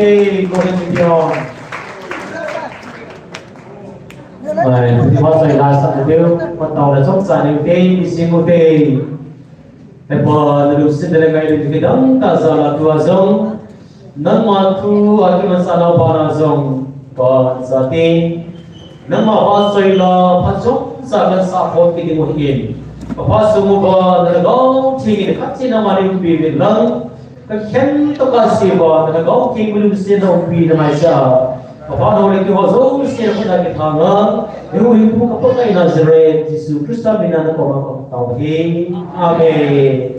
birthday, Golden Million. Thì bao giờ là sản tiêu, con tàu là chốc sản tiêu tê, đi xin một tê. Để bờ là được xin đến ngày được cái đấng ta giờ là tua dông, nâng mà thu ở cái mặt sao bao là dông, bờ giờ tê, nâng mà bao giờ là phát chốc giờ là sao hốt cái một hiện, và phát số một bờ là đó thì cái khách trên mà đi về Việt Nam, cái khen tất cả sự bờ là đó thì mình sẽ đâu về là mai sau. Và đầu này họ dấu sẽ có đại cái thằng nữa nếu hình cũng có cái Nazareth Jesus Christ bên nó có tàu hi amen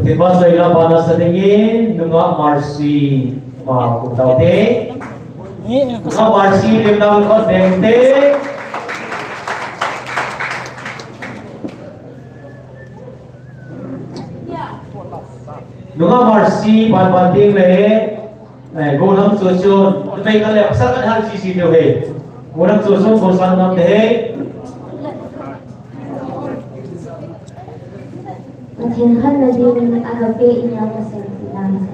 thì bao giờ là bạn sẽ thấy đúng không mercy mà cũng tàu thế không mercy đem đâu có đem thế đúng không mercy bạn tiếng này Gồm hâm chua chôn, đây là lẽ sắc ăn hàng chi điều hệ. Gồm hâm chua chôn, gồm sang năm thế. Thiên hân là din agape inyong kasentinang.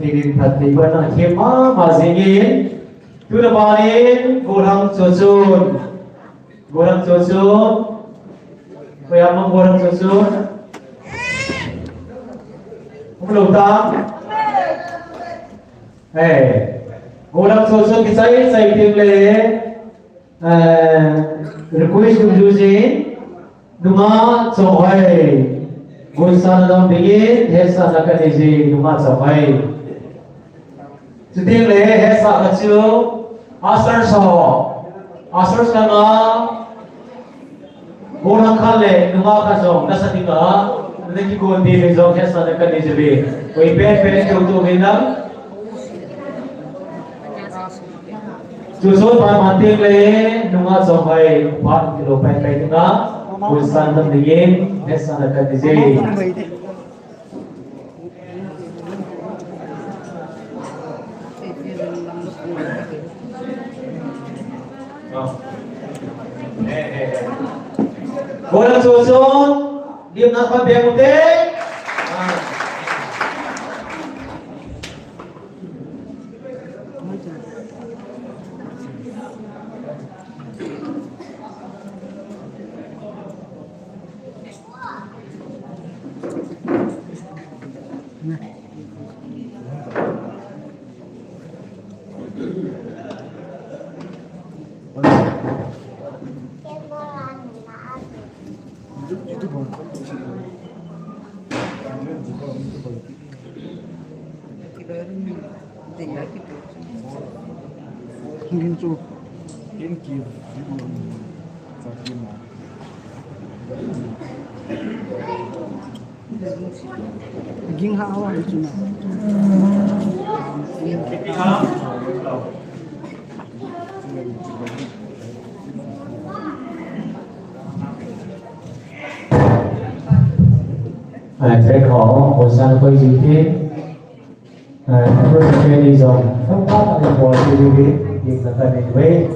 Tidin Tati Wana Kema Mazingin Tunapanin Gorang Sosun Gorang Sosun Kuyamang Gorang Sosun Kumlong tam Gorang Sosun Kisay sa itim le request Jujin Numa Sohai Gulsan dam begin hesa nakanizi numa samai Tuding le hesa kachu asar sama Gorang khale numa kazong nasatika naki gondi le zong hesa nakanizi be koi pen tu ginam Jusut pamanting le numa samai 4 kilo pen tinga Gulsan dam begin hesa nakanizi Gorang Sosun, diam nak biar putih. Ingin tu, ingin kiri, sakit mah. Ingin hawa itu mah. Sẽ có một sản phẩm gì thế tôi sẽ đi dòng không có là một cái gì nhưng là cần phải về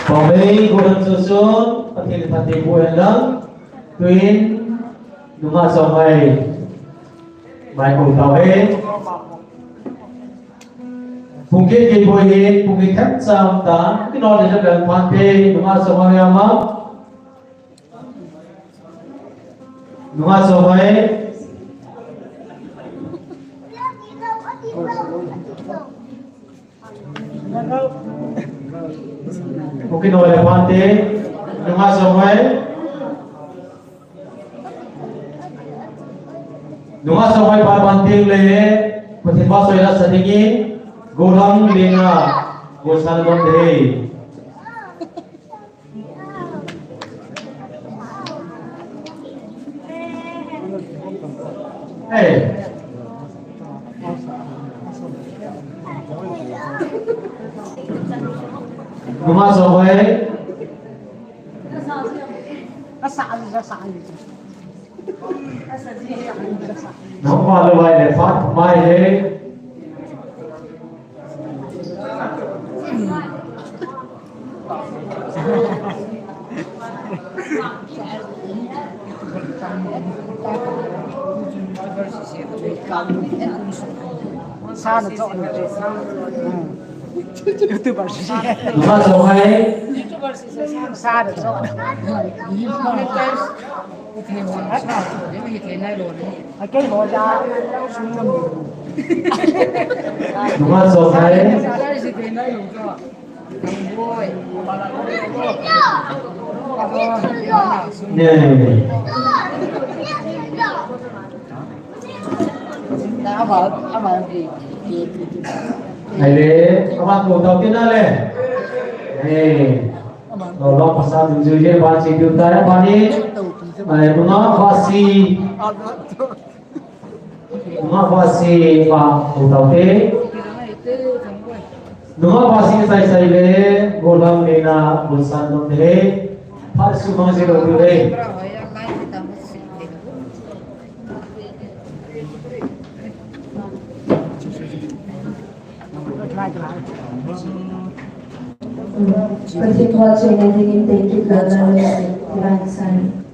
Còn đây cô đơn sơ sơ phát hiện phát hiện của hình lắm tuyến đúng là dòng này bài cổ tàu hết phùng kết kỳ bồi hết phùng kết thép sao ta cái đó là rất hoàn thế đúng là dòng này mà đúng là dòng này một cái nồi là hoàn thế đúng là dòng này đúng là dòng này ba bàn tiếng lệ một thiên ba xoay ra sân đi golang lena gosan don de hey đúng là dòng này nó qua lưu lại để phát mai thế xa là chọn được YouTuber đúng là dòng này xa được chọn cái bộ ra đúng là dòng này này này đấy các bạn cùng đầu tiên đó này này rồi lo pasal tujuh je baca itu tadi apa ni bunga fasi pak utau te bunga fasi saya le golang lena bulsan dong te harus masih dulu deh Persitua saya ingin thank dalam perasaan.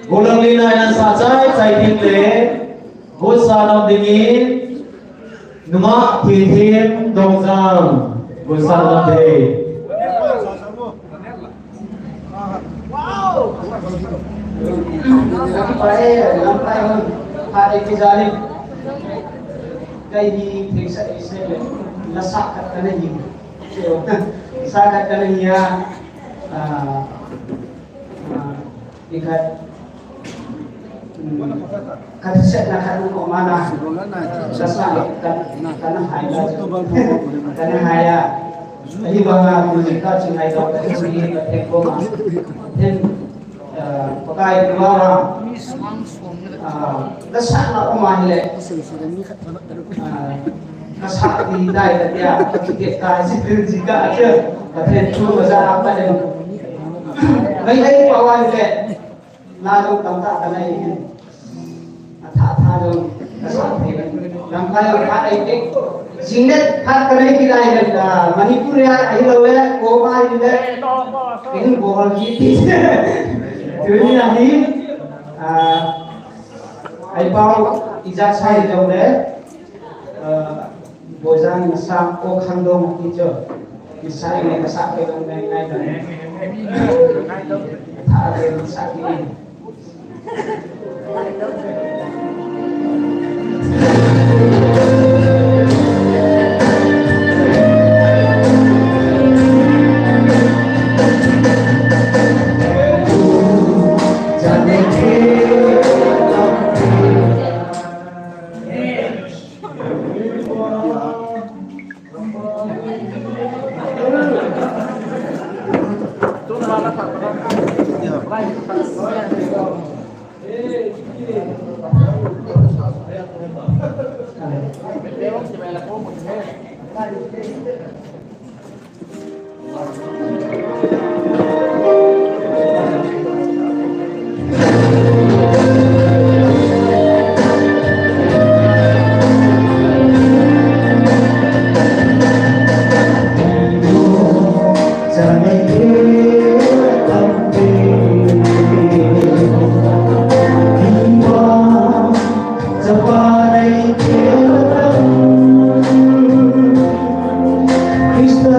Ulang lina yang sasai, saya tinggal. Gusanam dingin, numa titim dongzang. Gusanam deh. Lampai hari kejalim. Kayak di isne lasak katanya ini. Lasak katanya ya. Ikat kata set nak kata kau mana sasa karena haya karena haya jadi bangga mereka cengai kau tak sini tak kau dan pakai dua orang dasar nak umah le dasar di daya dia kita kasih jika aja kata tu besar apa dan baik pawai le lalu tampak tanah ini था जो साथ थे लंका और था एक जिंदत था करने की राय लगता मणिपुर यार आई लोग है कोमा इधर लेकिन बहुत की थी तेरी नहीं आई पाव इजाज़ साइड जो है बोझान नशा को खंडो मुक्ति जो मिसाल में नशा के लोग नहीं था ये नशा की Krishna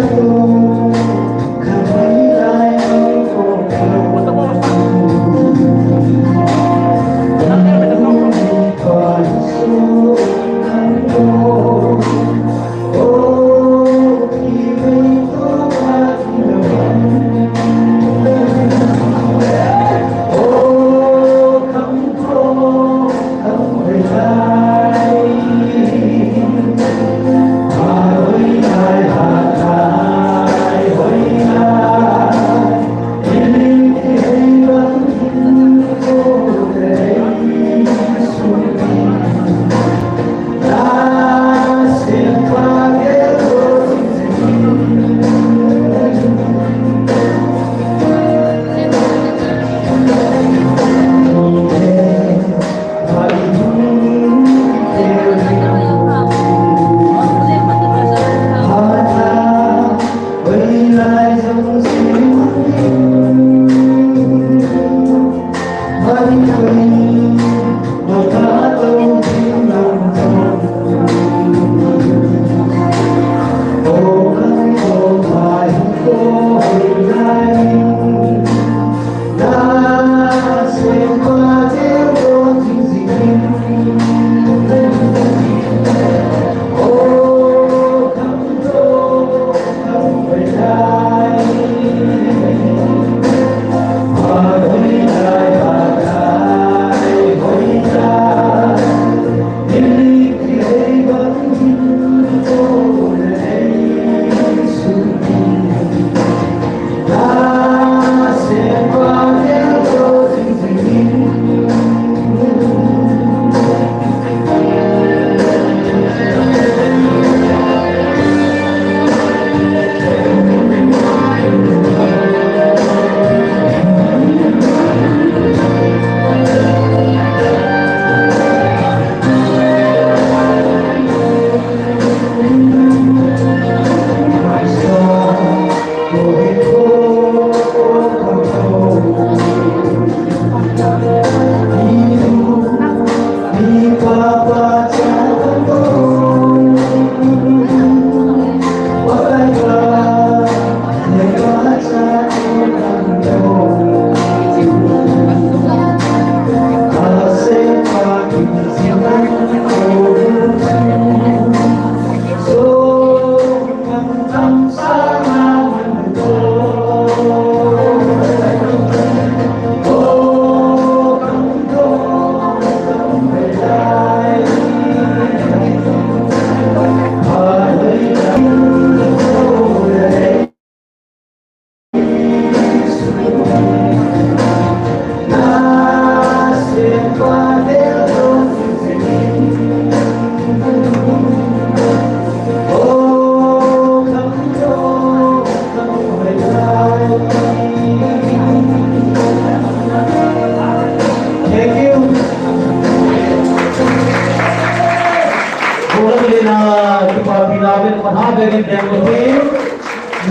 bên đèn một thế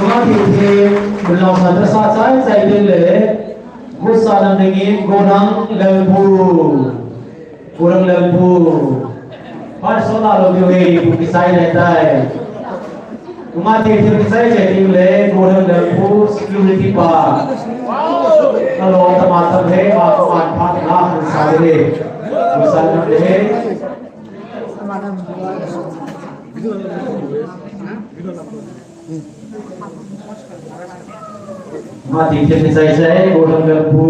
đúng không thì mình lòng sản xuất trái chạy lên lễ quốc gia đang đề nghị cố gắng lên phù phát số nào được điều gì cũng sai này đây đúng không thì sai chạy lễ cố gắng lên phù security pa kalau teman-teman hebat teman-teman nak sekali bersama deh mati jadi saya orang lembu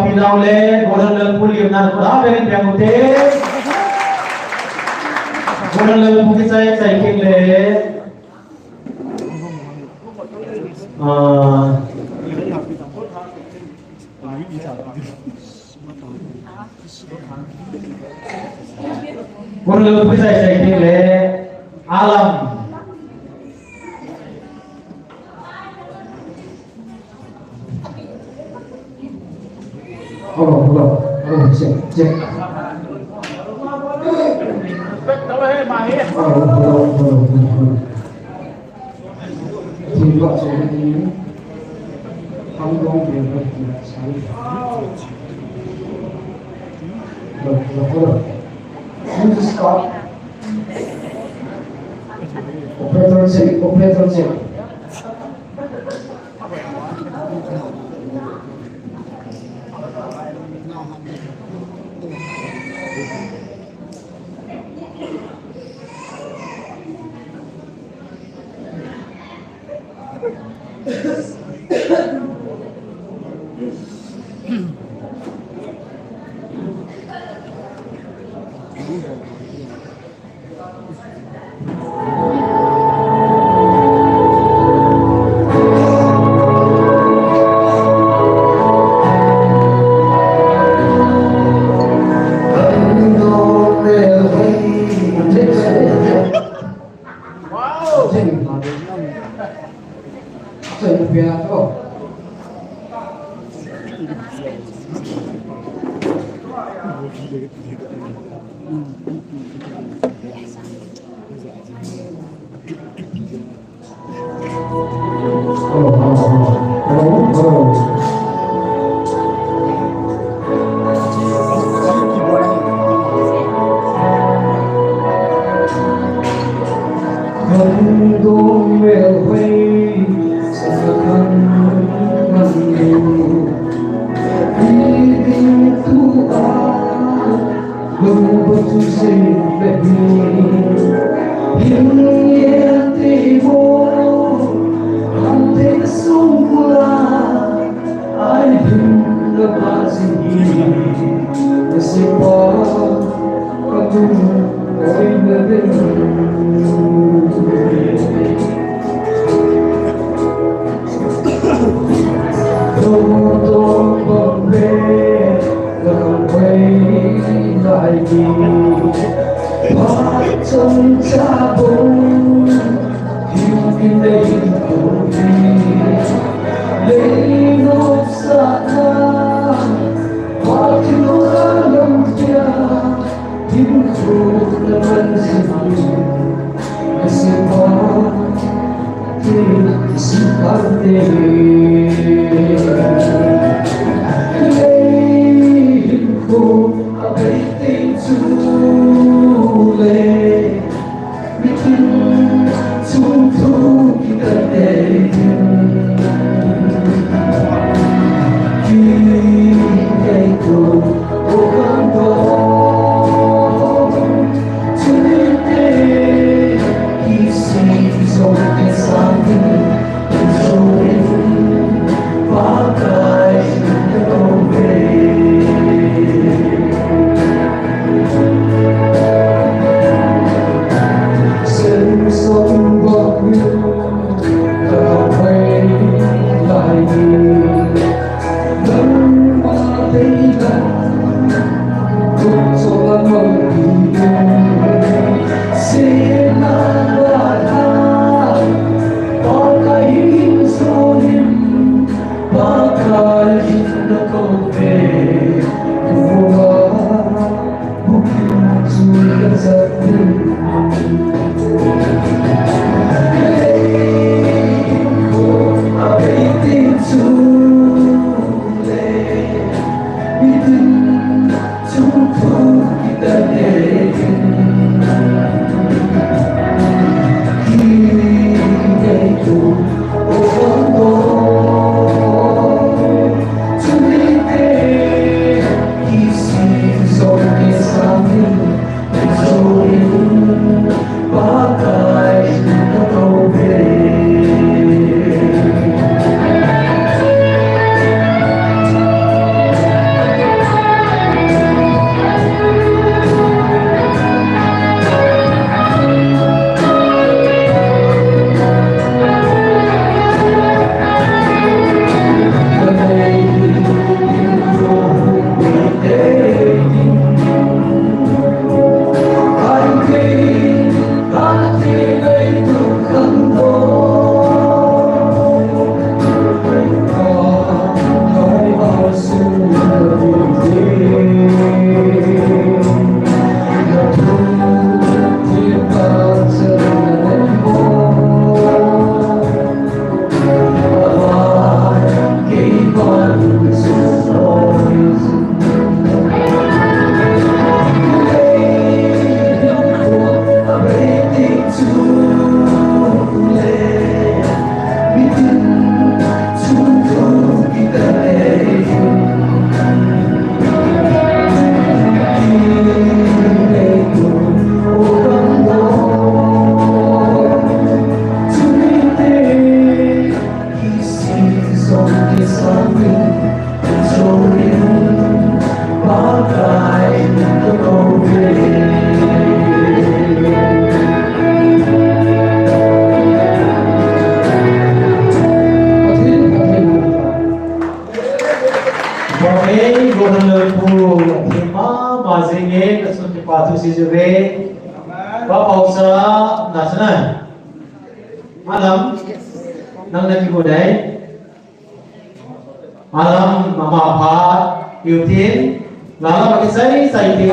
Pinaule, Roland Kuki nan kura berin pemute, Roland Kuki saya king le, Roland Kuki saya king le, alam. Cek. Tidak Panggung dengan tidak sekali. Let's start. Operator check. si Juve Pausa Nasana Malam Nang Nakibudai Malam Mama Pa Yutin Lala Pakisai Saiti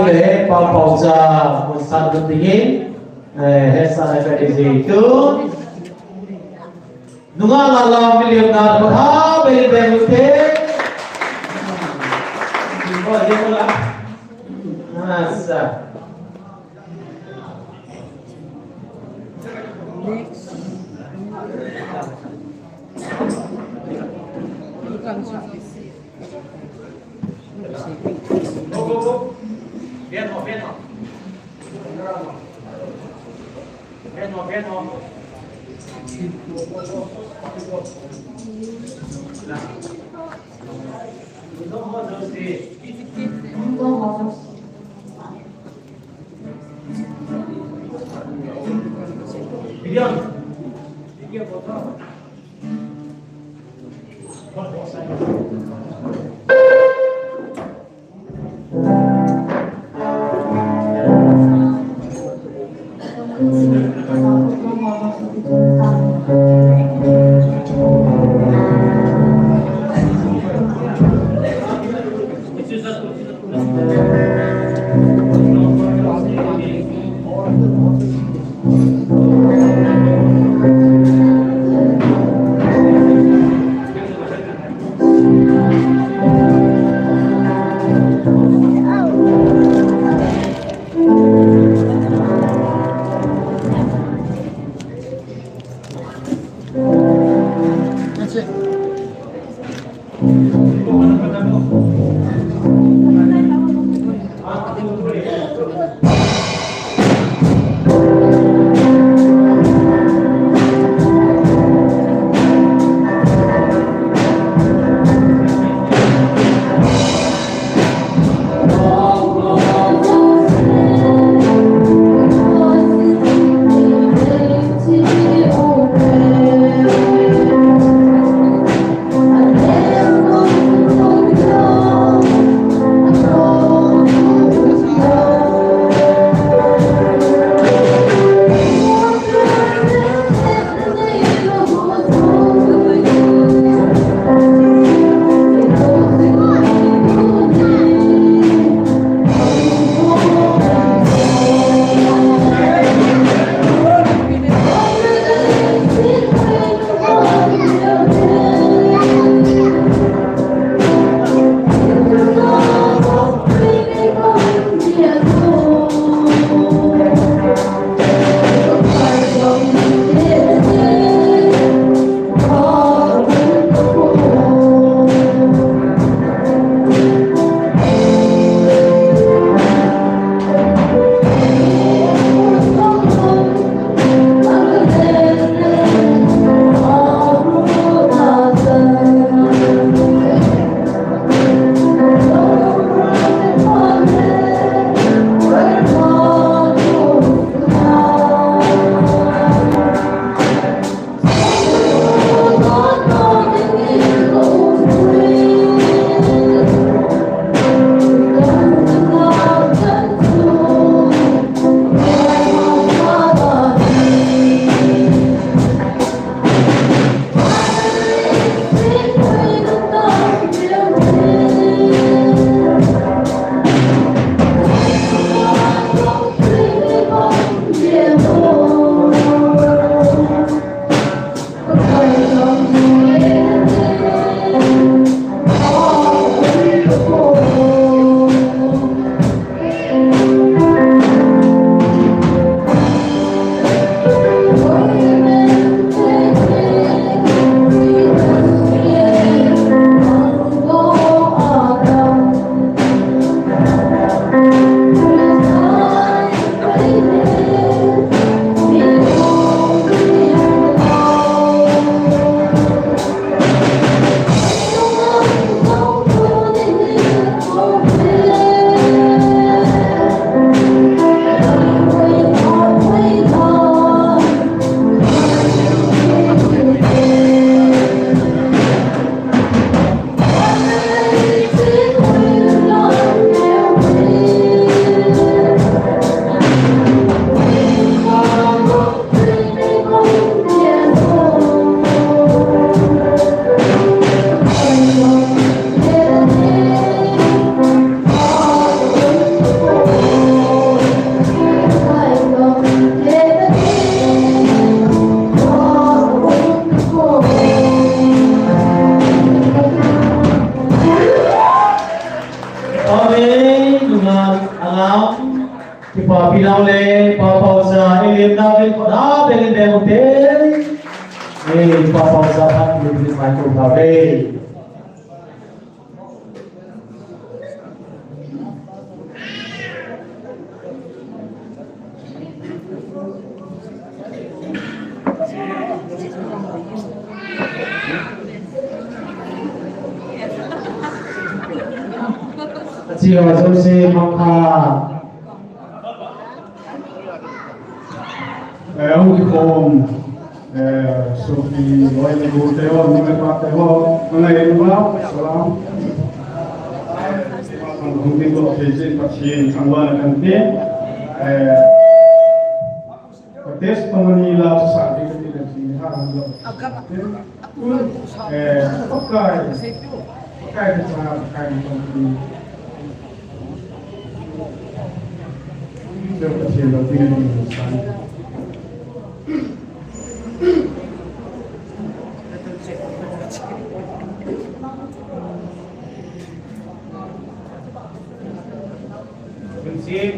Pausa Mustan Tingin Hesa Efedizi itu Nunga Lala Milionar Bha Beli Bemute Oh dia pula Masa Go. Bien. pausa ilim namin ko na bilin demo din. Pausa at bilin man ko gabi. Chị ở dâu xe mong hà ông cái phone Sophie gọi là bố teo nhưng mà bắt teo ngày hôm báo salam không biết có thể trên phát triển thằng quan cần thiết test pemani la susah di kita di haram lo pakai pakai di Dia kecil lo tinggal di sana. Prinsip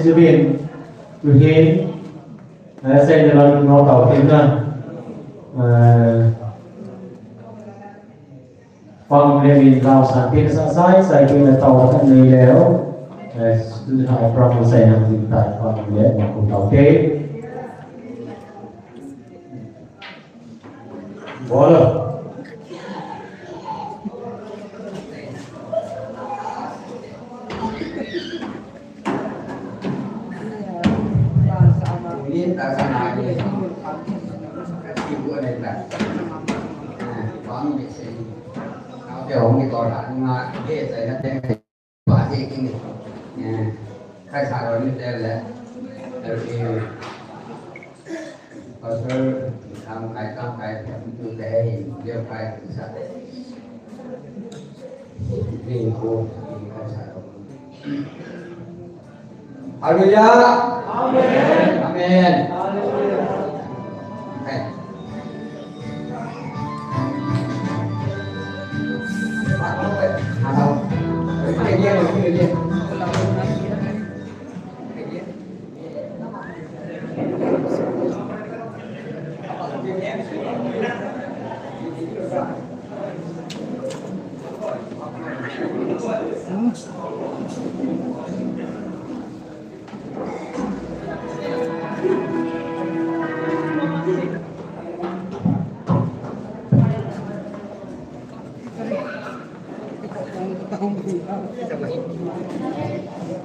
จะเป็นอยู่ที่เส้นเราเราเก่าเต็มนะฟังเรียนเราสารพิษสายใส่เป็นต่อกันเลยแล้วสุดท้ายพระมุสัยนำจิตใจฟังเรียนมาคุณเราเทบอลini tak sana aja. Ibu ada tak? Bang di sini. Kalau dia orang itu orang nggak dia saya nanti bahasa ini. Khai thác ini dia lah. Jadi kalau tham khai itu dia dia khai bisa. Ini aku khai thác. Haleluya. Amin. Amin. Haleluya. Cái gì này, cái gì?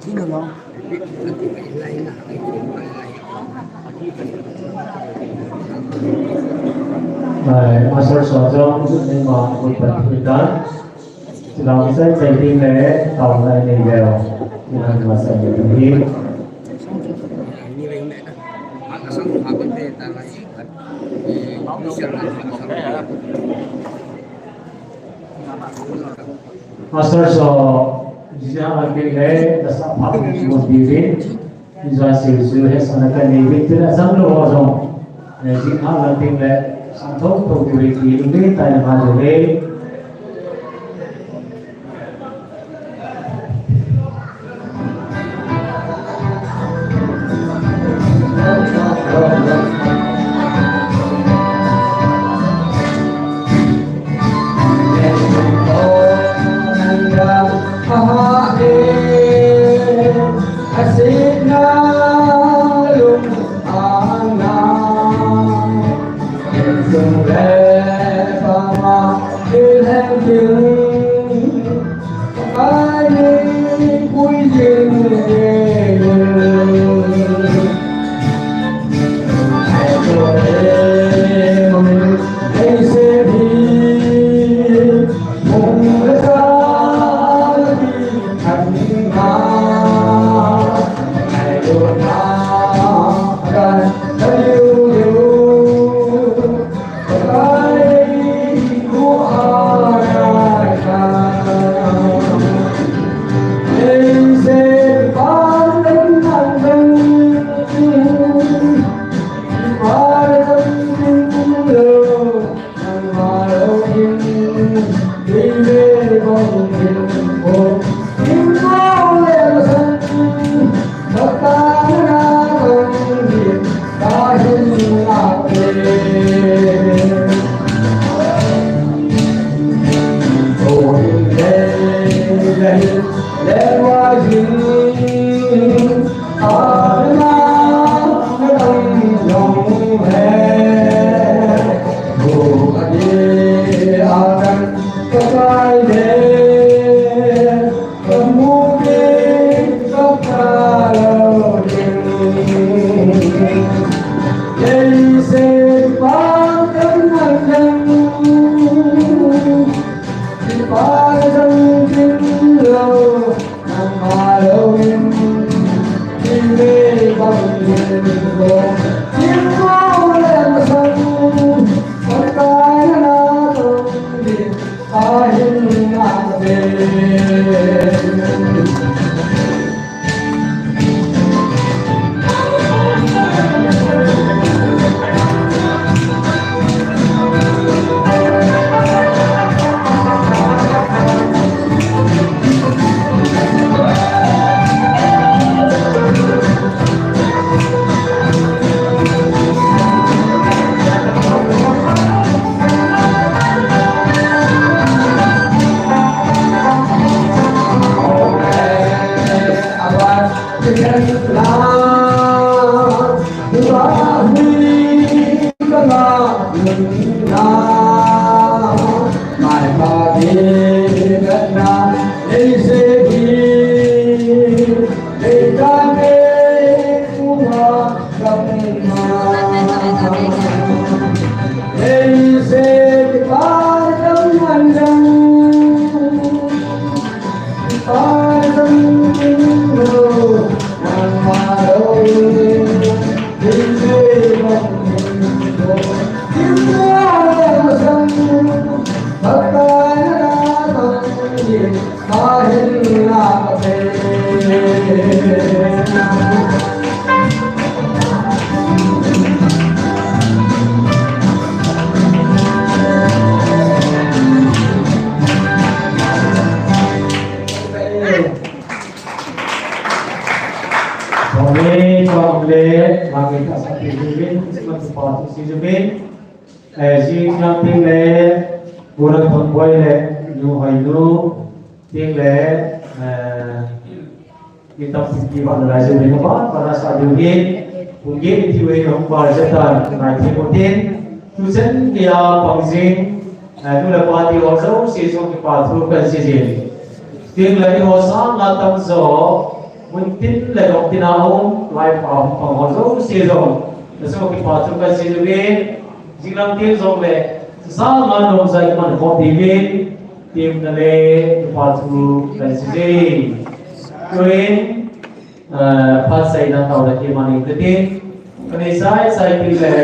Ini loh. Master Sojong nên mà một phần thực đó thìเราsẽ xây dựng để tổng lại này đều thì là mà xây dựng đi Master so jika lagi le dasar apa pun diri jika siu है सनका निवित tidak sambil wajong jika lagi le santok to diri ini tanya majule Roland Kuki Nilhah Kita pergi pada raja Bengawan pada saat itu mungkin itu yang berjata nanti mungkin tujuan dia pangzin itu lepas di orang sesuatu kita teruskan sesuatu ting lagi orang datang so mungkin lagi orang tahu life orang sesuatu sesuatu kita teruskan sesuatu jika ting so le sama orang saya mana kau tinggal tim nale kita teruskan sesuatu Queen pasay na tao na kimani kuti kanisay sa itile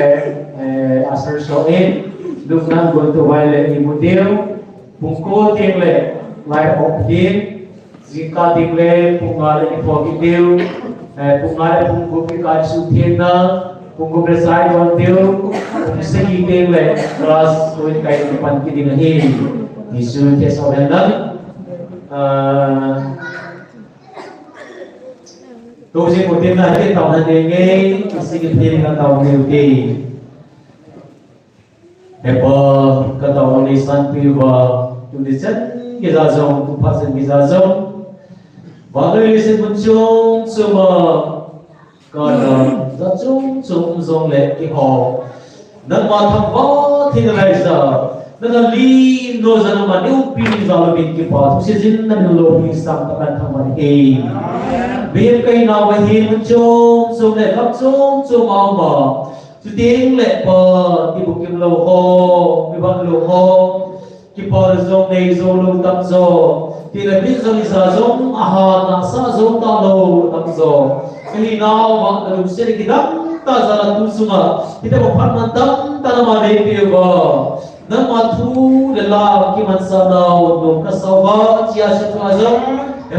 asar shoin lugnan gunto wale imutil pungko tingle lai optin zika tingle pungale ipogitil pungale pungko pikachu tina pungko presai wantil segi tingle kelas kuit kai depan kidinahi isu kesodenan tôi sẽ một tiếng là cái tàu này để nghe xin thêm cái tàu nhiều kỳ để bờ cái tàu này san piu bờ chúng đi chân cái giá rong cũng phát sinh cái giá rong và người xin một chung chung mà còn giá chung rong lệ cái họ nên mà thằng võ thì là lại giờ nên là li nó giờ nó mà nếu pin vào là mình cái bỏ thì sẽ dính nó lâu pin sang các bạn thằng mà đi biết cái nào mà hiền chung lệ lắm chung ao mà chú tiếng lệ bờ đi bộ kim lâu ho đi bằng lâu ho cái bờ giống này giống lâu tâm zo thì là biết rằng là giống na sa giống ta lâu tâm zo cái nào mà lúc sẽ cái đắng ta ra là tu sung thì ta một phát tâm ta làm mà đi tiêu bờ nên mà thu để làm cái mặt sao nào nộp cái sao vợ chia sẻ cho giống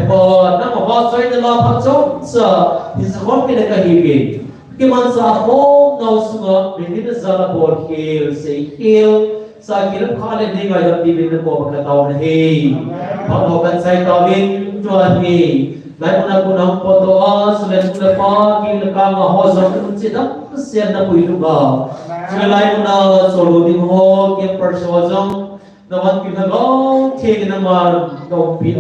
bờ nên mà vợ xoay để làm phát chốt sợ thì sẽ không cái này cái gì cái mặt sao không nào sung mình đi ra là bờ hill say hill sa kia lúc khai lên đi ngoài đập đi bên đường bờ cái tàu này họ nói cần say tàu bên cho thì lại một năm con đó rồi một năm kia là càng họ giống cũng chỉ đắp xem là bùi lúc nào rồi lại một năm solo tiếng họ cái person giống nó vẫn kia là lo thì cái mà đồng bị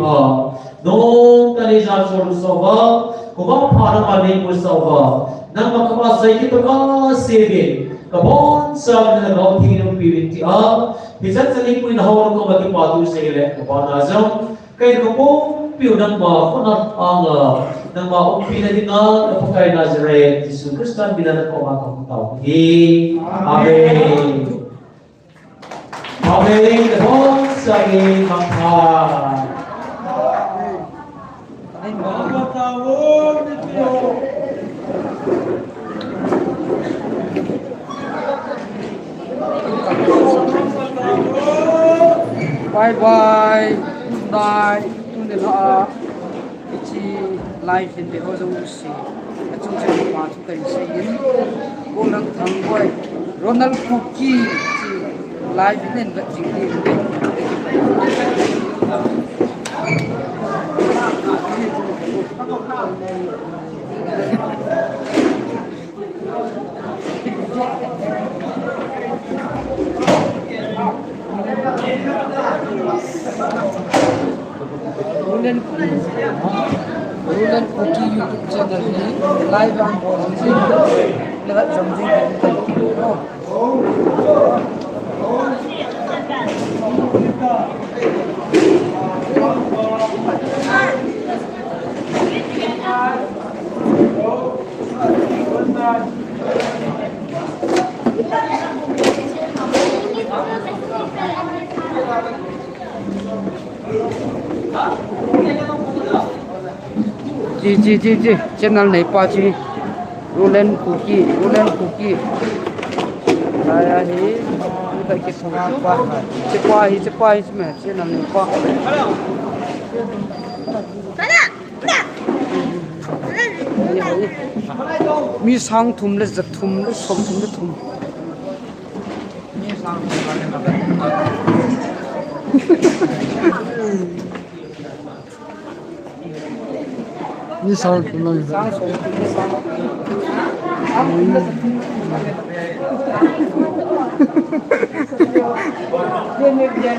nông cái này ra solo sova cũng có phá nó mà đi một sova nằm mà các bạn thấy cái tôi có saving các bạn sao nên là thì nó bị bị thì rất là linh quỳnh hậu nó có một cái bảo tu sẽ lệ các bạn là giống cái nó cũng biểu năng mà có nó năng mà ông phi đi nó nó không cái Nazareth Jesus Christ bị nó có mà không tàu thì amen amen cái đó sẽ mang thà bye bye good night Nilhah chi life in the house chung chung ma chu kai se in Roland thang Roland Kuki chi life in the ching Roland Kuki YouTube channel ni live ang something lahat something ji channel này pa chi Roland Kuki Saya hi kita kisah cepai semua sih namanya pak. Mi sang thum le zat thum le som thum le thum. Mi sang thum le. Mi sang thum le. Sang som thum le sang. GMFDI